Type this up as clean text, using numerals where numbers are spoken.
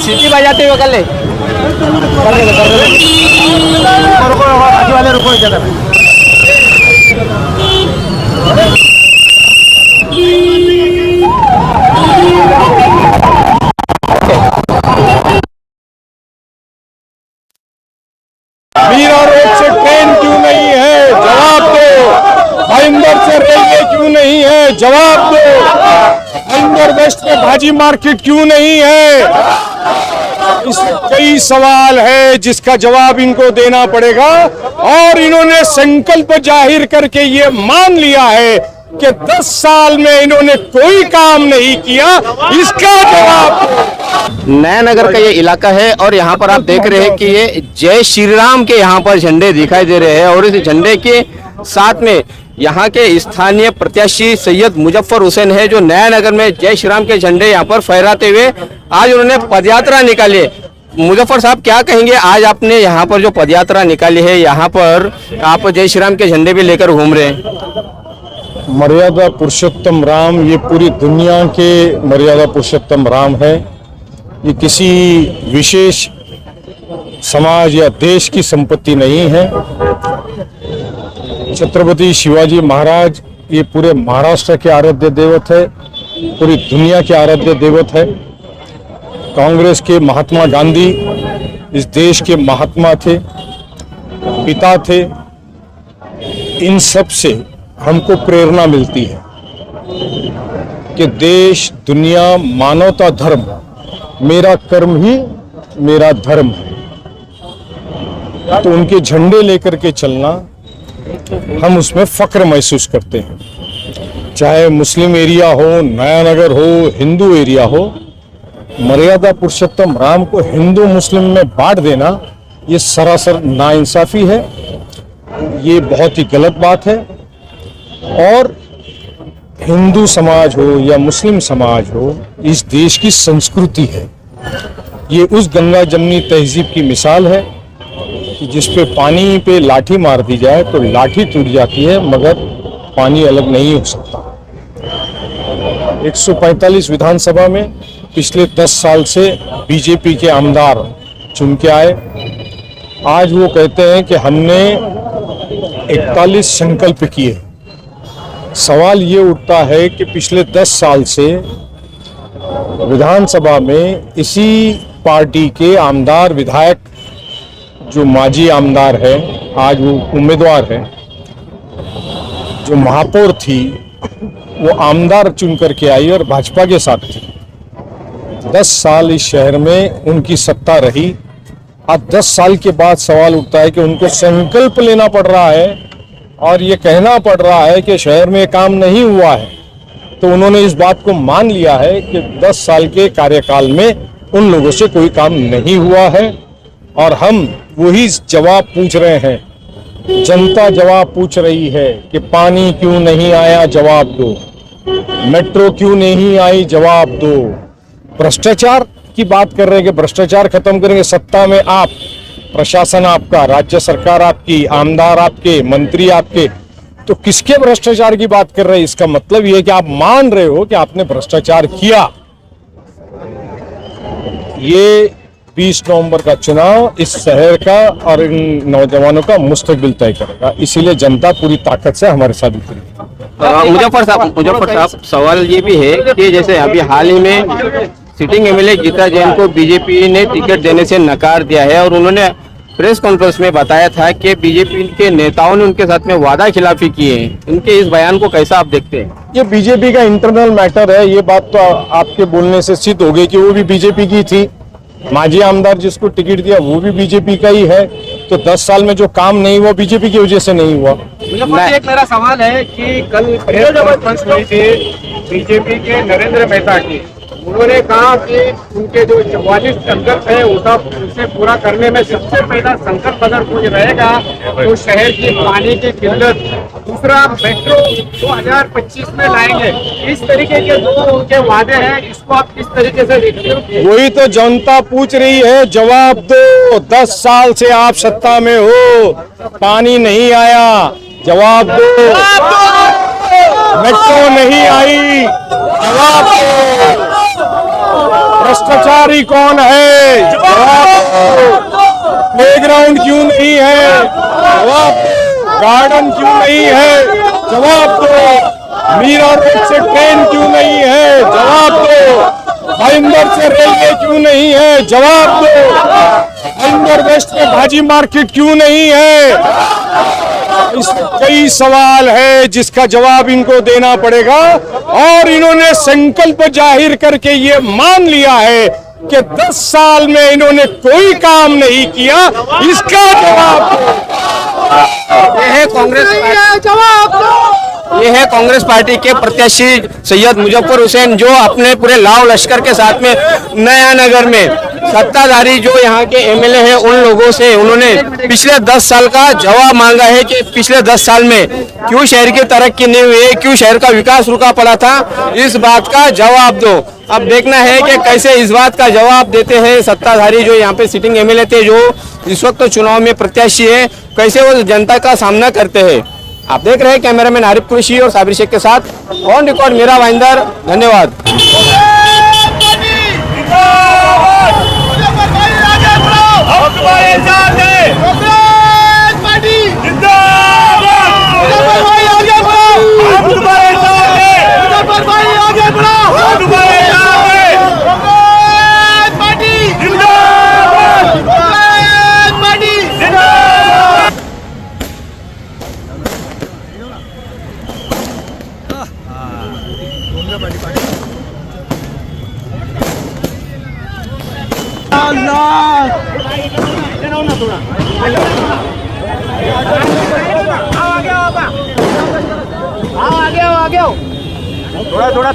City बजाते हुए कर ले बाकी वाले रुको ज्यादा मीरा रोड से ट्रेन क्यों नहीं है, जवाब दो। भाईंदर से रेलवे क्यों नहीं है, जवाब दो। भाईंदर वेस्ट में भाजी मार्केट क्यों नहीं है। इसमें कई सवाल है जिसका जवाब इनको देना पड़ेगा। और इन्होंने संकल्प जाहिर करके ये मान लिया है कि 10 साल में इन्होंने कोई काम नहीं किया, इसका जवाब। नया नगर का ये इलाका है और यहाँ पर आप देख रहे हैं कि ये जय श्री राम के यहाँ पर झंडे दिखाई दे रहे हैं और इस झंडे के साथ में यहाँ के स्थानीय प्रत्याशी सैयद मुजफ्फर हुसैन है जो नया नगर में जय श्री राम के झंडे यहाँ पर फहराते हुए आज उन्होंने पदयात्रा निकाली। मुजफ्फर साहब क्या कहेंगे, आज आपने यहाँ पर जो पदयात्रा निकाली है यहाँ पर आप जय श्री राम के झंडे भी लेकर घूम रहे हैं। मर्यादा पुरुषोत्तम राम, ये पूरी दुनिया के मर्यादा पुरुषोत्तम राम है। ये किसी विशेष समाज या देश की संपत्ति नहीं है। छत्रपति शिवाजी महाराज ये पूरे महाराष्ट्र के आराध्य देवत है, पूरी दुनिया के आराध्य देवत है। कांग्रेस के महात्मा गांधी इस देश के महात्मा थे, पिता थे। इन सब से हमको प्रेरणा मिलती है कि देश, दुनिया, मानवता, धर्म, मेरा कर्म ही मेरा धर्म है। तो उनके झंडे लेकर के चलना, हम उसमें फक्र महसूस करते हैं। चाहे मुस्लिम एरिया हो, नया नगर हो, हिंदू एरिया हो, मर्यादा पुरुषोत्तम राम को हिंदू मुस्लिम में बांट देना ये सरासर नाइंसाफी है। ये बहुत ही गलत बात है। और हिंदू समाज हो या मुस्लिम समाज हो, इस देश की संस्कृति है। ये उस गंगा जमनी तहजीब की मिसाल है कि जिस पे पानी पे लाठी मार दी जाए तो लाठी टूट जाती है मगर पानी अलग नहीं हो सकता। 145 विधानसभा में पिछले 10 साल से बीजेपी के आमदार चुन के आए। आज वो कहते हैं कि हमने 41 संकल्प किए। सवाल ये उठता है कि पिछले 10 साल से विधानसभा में इसी पार्टी के आमदार विधायक जो माजी आमदार है, आज वो उम्मीदवार है, जो महापौर थी वो आमदार चुन करके आई और भाजपा के साथ थी। 10 साल इस शहर में उनकी सत्ता रही। आज 10 साल के बाद सवाल उठता है कि उनको संकल्प लेना पड़ रहा है और ये कहना पड़ रहा है कि शहर में काम नहीं हुआ है। तो उन्होंने इस बात को मान लिया है कि 10 साल के कार्यकाल में उन लोगों से कोई काम नहीं हुआ है और हम वही जवाब पूछ रहे हैं। जनता जवाब पूछ रही है कि पानी क्यों नहीं आया, जवाब दो। मेट्रो क्यों नहीं आई, जवाब दो। भ्रष्टाचार की बात कर रहे हैं कि भ्रष्टाचार खत्म करेंगे। सत्ता में आप, प्रशासन आपका, राज्य सरकार आपकी, आमदार आपके, मंत्री आपके, तो किसके भ्रष्टाचार की बात कर रहे हैं? इसका मतलब यह है कि आप मान रहे हो कि आपने भ्रष्टाचार किया। ये 20 नवंबर का चुनाव इस शहर का और इन नौजवानों का मुस्तकबिल तय करेगा। इसीलिए जनता पूरी ताकत से हमारे साथ उतरी। मुजफ्फर साहब, सवाल ये भी है कि जैसे अभी हाल ही में सिटिंग एमएलए गीता जैन को बीजेपी ने टिकट देने से नकार दिया है और उन्होंने प्रेस कॉन्फ्रेंस में बताया था कि बीजेपी के नेताओं ने उनके साथ में वादा खिलाफी की है। इनके इस बयान को कैसा आप देखते हैं? ये बीजेपी का इंटरनल मैटर है। ये बात तो आपके बोलने से सिद्ध हो गई कि वो भी बीजेपी की थी। माजी आमदार जिसको टिकट दिया वो भी बीजेपी का ही है। तो 10 साल में जो काम नहीं हुआ बीजेपी की वजह से नहीं हुआ। एक मेरा सवाल है कि कल प्रेस कॉन्फ्रेंस हुई थी बीजेपी के नरेंद्र मेहता की, उन्होंने कहा कि उनके जो 44 संकल्प है उसे पूरा करने में सबसे पहला संकल्प अगर कोई रहेगा तो शहर की पानी की किल्लत, दूसरा मेट्रो 2025 में लाएंगे। इस तरीके के जो उनके वादे हैं, इसको आप किस तरीके से देखते हो? वही तो जनता पूछ रही है, जवाब दो। 10 साल से आप सत्ता में हो, पानी नहीं आया, जवाब दो। मेट्रो नहीं आई, जवाब दो। भ्रष्टाचारी कौन है, जवाब दो। प्लेग्राउंड क्यों नहीं है, जवाब दो। गार्डन क्यों नहीं है, जवाब दो। मीरा रोड से ट्रेन क्यों नहीं है, जवाब दो। भाईंदर से रेलवे क्यों नहीं है, जवाब दो। भाईंदर वेस्ट में भाजी मार्केट क्यों नहीं है? इसमें कई सवाल है जिसका जवाब इनको देना पड़ेगा। और इन्होंने संकल्प जाहिर करके ये मान लिया है कि 10 साल में इन्होंने कोई काम नहीं किया, इसका जवाब ये है कांग्रेस पार्टी के प्रत्याशी सैयद मुजफ्फर हुसैन, जो अपने पूरे लाव लश्कर के साथ में नया नगर में सत्ताधारी जो यहाँ के एमएलए हैं उन लोगों से उन्होंने पिछले 10 साल का जवाब मांगा है कि पिछले 10 साल में क्यों शहर की तरक्की नहीं हुई है, क्यों शहर का विकास रुका पड़ा था, इस बात का जवाब दो। अब देखना है कि कैसे इस बात का जवाब देते हैं सत्ताधारी जो यहाँ पे सिटिंग एमएलए थे, जो इस वक्त चुनाव में प्रत्याशी है, कैसे वो जनता का सामना करते हैं। आप देख रहे हैं कैमरामैन आरिफ कुरैशी और साबिर शेख के साथ ऑन रिकॉर्ड मेरा भाईंदर। धन्यवाद। थोड़ा